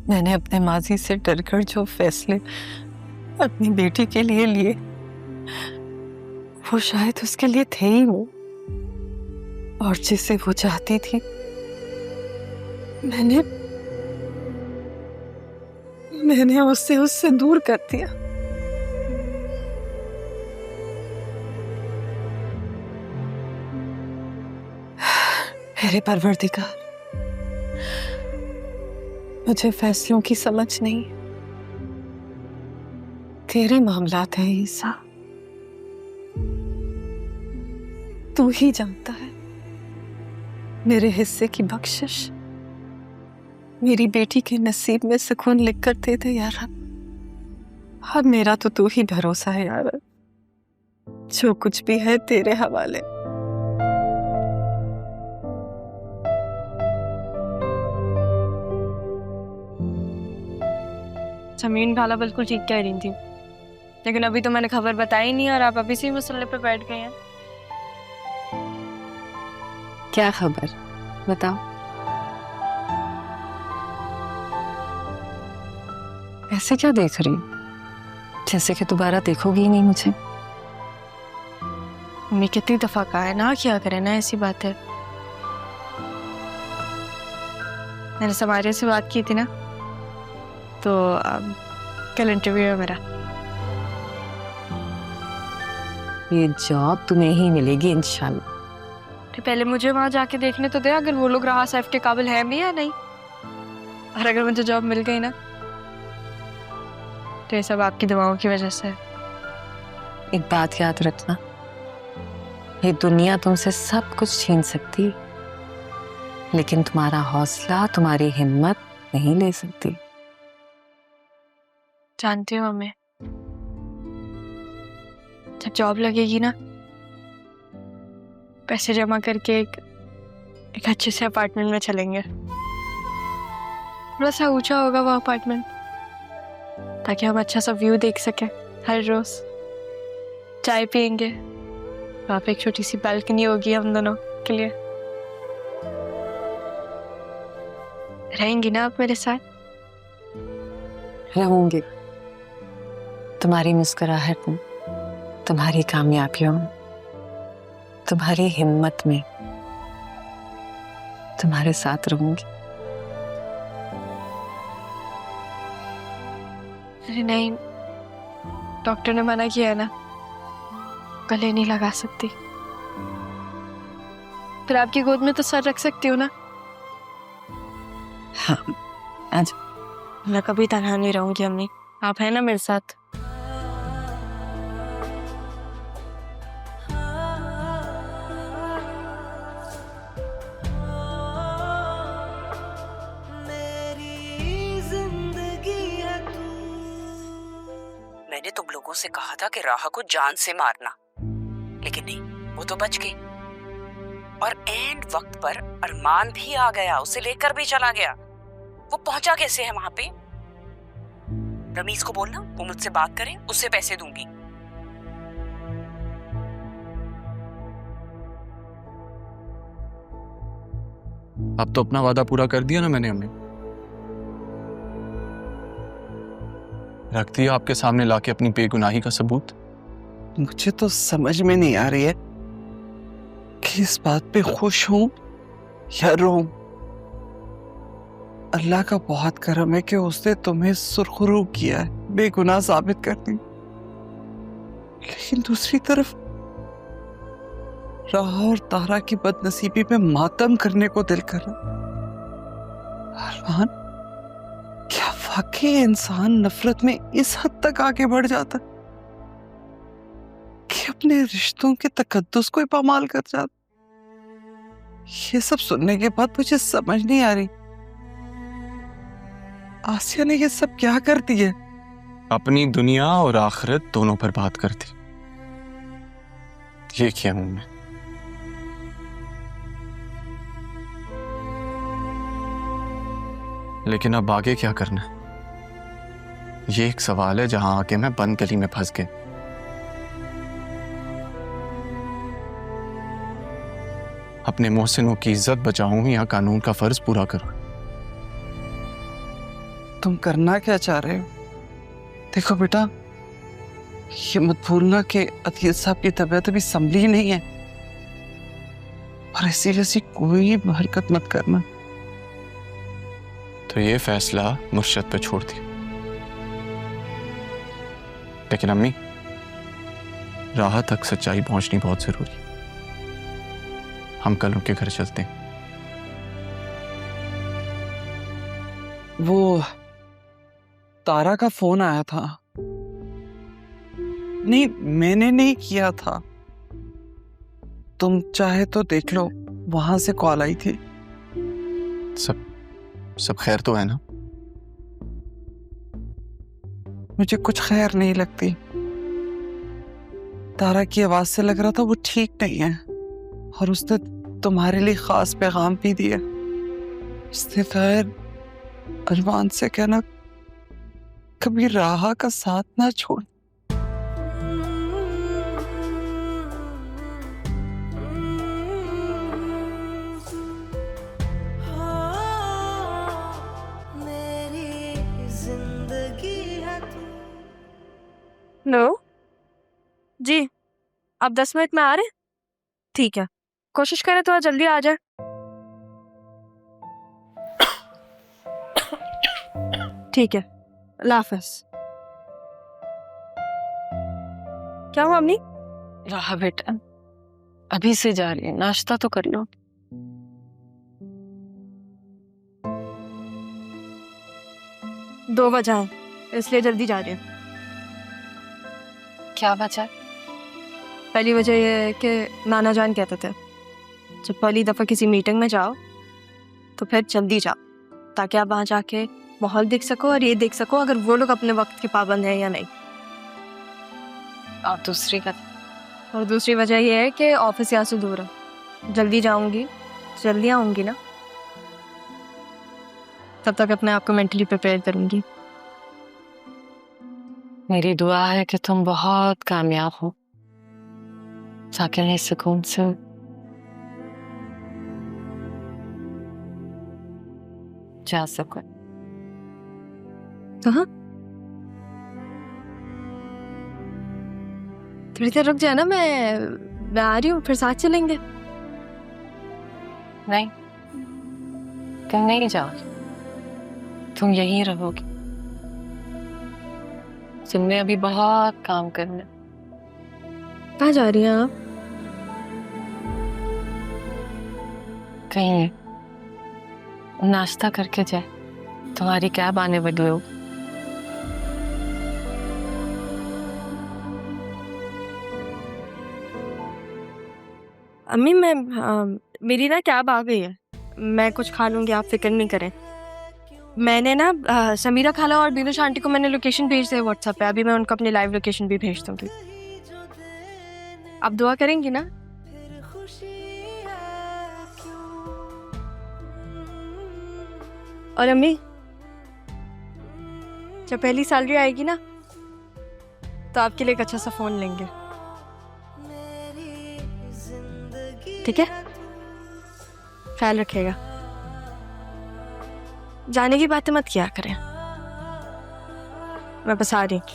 मैंने अपने माजी से डरकर जो फैसले अपनी बेटी के लिए लिए, वो शायद उसके लिए थे ही वो, और जिसे वो चाहती थी मैंने उससे दूर कर दिया। मेरे परवरदिगार, मुझे फैसलों की समझ नहीं, तेरे मामलात हैं ईसा, तू ही जानता है। मेरे हिस्से की बख्शिश मेरी बेटी के नसीब में सुकून लिख कर दे दे या रब। और मेरा तो तू ही भरोसा है यार, जो कुछ भी है तेरे हवाले। जमीन खाला बिल्कुल ठीक कह रही थी, लेकिन अभी तो मैंने खबर बताई नहीं और आप अभी से ही मसले पे बैठ गए हैं। क्या खबर बताओ। ऐसे क्या देख रही, जैसे कि दोबारा देखोगी ही नहीं मुझे। मम्मी कितनी दफा कहा है ना क्या करे ना ऐसी बात है। मैंने समारिया से बात की थी ना, तो कल इंटरव्यू है मेरा। ये जॉब तुम्हें ही मिलेगी इंशाल्लाह। तो पहले मुझे वहां जाके देखने तो दे, अगर वो लोग राह सैफ के काबिल हैं भी या नहीं। और अगर मुझे जॉब मिल गई ना, तो ये सब आपकी दवाओं की वजह से। एक बात याद रखना, ये दुनिया तुमसे सब कुछ छीन सकती, लेकिन तुम्हारा हौसला, तुम्हारी हिम्मत नहीं ले सकती। जानती हूँ मम्मी, जब जॉब लगेगी ना, पैसे जमा करके एक अच्छे से अपार्टमेंट में चलेंगे। थोड़ा सा ऊंचा होगा वो अपार्टमेंट, ताकि हम अच्छा सा व्यू देख सकें हर रोज। चाय पियेंगे, वहाँ पे एक छोटी सी बालकनी होगी हम दोनों के लिए। रहेंगी ना आप मेरे साथ? रहूंगी। तुम्हारी मुस्कुराहट में, तुम्हारी कामयाबियों में, तुम्हारी हिम्मत में तुम्हारे साथ रहूंगी। अरे नहीं, डॉक्टर ने मना किया है ना, गले नहीं लगा सकती। फिर आपकी गोद में तो सर रख सकती हूँ ना। हाँ, आज मैं कभी तनहा नहीं रहूंगी अम्मी, आप है ना मेरे साथ। मैंने तुम लोगों से कहा था कि राह को जान से मारना, लेकिन नहीं, वो तो बच गई। और एंड वक्त पर अरमान भी आ गया, उसे लेकर भी चला गया। वो पहुंचा कैसे है वहां पे? रमीज को बोलना वो मुझसे बात करे, उससे पैसे दूंगी। अब तो अपना वादा पूरा कर दिया ना मैंने अम्मी। रख दिया आपके सामने लाके अपनी बेगुनाही का सबूत। मुझे तो समझ में नहीं आ रही है कि इस बात पे खुश हूं या रोऊं। अल्लाह का बहुत करम है कि उसने तुम्हें सुरखरू किया है, बेगुनाह साबित कर दी। लेकिन दूसरी तरफ राह और तारा की बदनसीबी पे मातम करने को दिल कर रहा। अरमान, क्या वाकई इंसान नफरत में इस हद तक आगे बढ़ जाता कि अपने रिश्तों के तकद्दुस को ही पामाल कर जाता? ये सब सुनने के बाद मुझे समझ नहीं आ रही, आसिया ने ये सब क्या कर दिया? अपनी दुनिया और आखिरत दोनों पर बात करती, ये किया उन्होंने। लेकिन अब आगे क्या करना है, ये एक सवाल है जहां आके मैं बंद गली में फंस गया। अपने मोहसिनों की इज्जत बचाऊं या कानून का फर्ज पूरा करूं? तुम करना क्या चाह रहे हो? देखो बेटा, ये मत भूलना कि अतीत साहब की तबीयत अभी संभली नहीं है, और ऐसी वैसी कोई हरकत मत करना। तो ये फैसला मुर्शद पे छोड़ दिया। लेकिन अम्मी, राह तक सच्चाई पहुंचनी बहुत जरूरी है। हम कल उनके घर चलते हैं। वो तारा का फोन आया था। नहीं, मैंने नहीं किया था। तुम चाहे तो देख लो, वहां से कॉल आई थी। सब खैर तो है ना? मुझे कुछ खैर नहीं लगती। तारा की आवाज से लग रहा था वो ठीक नहीं है, और उसने तुम्हारे लिए खास पैगाम भी दिया। इसने खैर अरमान से कहना कभी राहा का साथ ना छोड़। नो जी, आप 10 मिनट में आ रहे हैं? ठीक है, कोशिश करें तो जल्दी आ जाए। ठीक है, अल्लाह हाफ़िज़। क्या हुआ अम्मी? राह बेटा, अभी से जा रही है, नाश्ता तो कर लो। दो वजह है, इसलिए जल्दी जा रही हूँ। क्या वजह? पहली वजह यह है कि नाना जान कहते थे जब पहली दफ़ा किसी मीटिंग में जाओ तो फिर जल्दी जाओ, ताकि आप वहाँ जाके माहौल देख सको और ये देख सको अगर वो लोग अपने वक्त के पाबंद हैं या नहीं। और दूसरी का? और दूसरी वजह यह है कि ऑफिस यहाँ से दूर है, जल्दी जाऊँगी जल्दी आऊँगी ना, तब तक अपने आप को मेंटली प्रिपेयर करूँगी। मेरी दुआ है कि तुम बहुत कामयाब हो, साकिन ने सुकून से जा सको। कहाँ? थोड़ी देर रुक जाए ना, मैं आ रही हूँ, फिर साथ चलेंगे। नहीं, तुम नहीं जाओगी, तुम यहीं रहोगी। तुमने अभी बहुत काम करना। कहाँ जा रही हैं आप? कहीं नाश्ता करके जाए, तुम्हारी कैब आने वाली हो। अम्मी मेरी ना कैब आ गई है, मैं कुछ खा लूँगी, आप फिक्र नहीं करें। मैंने ना समीरा खाला और बीनूश आंटी को मैंने लोकेशन भेज दी है व्हाट्सएप पे, अभी मैं उनको अपनी लाइव लोकेशन भी भेज दूँगी। आप दुआ करेंगी ना? और अम्मी, जब पहली सैलरी आएगी ना तो आपके लिए एक अच्छा सा फोन लेंगे, ठीक है? ख्याल रखिएगा, जाने की बातें मत किया करें, मैं बस आ रही हूँ।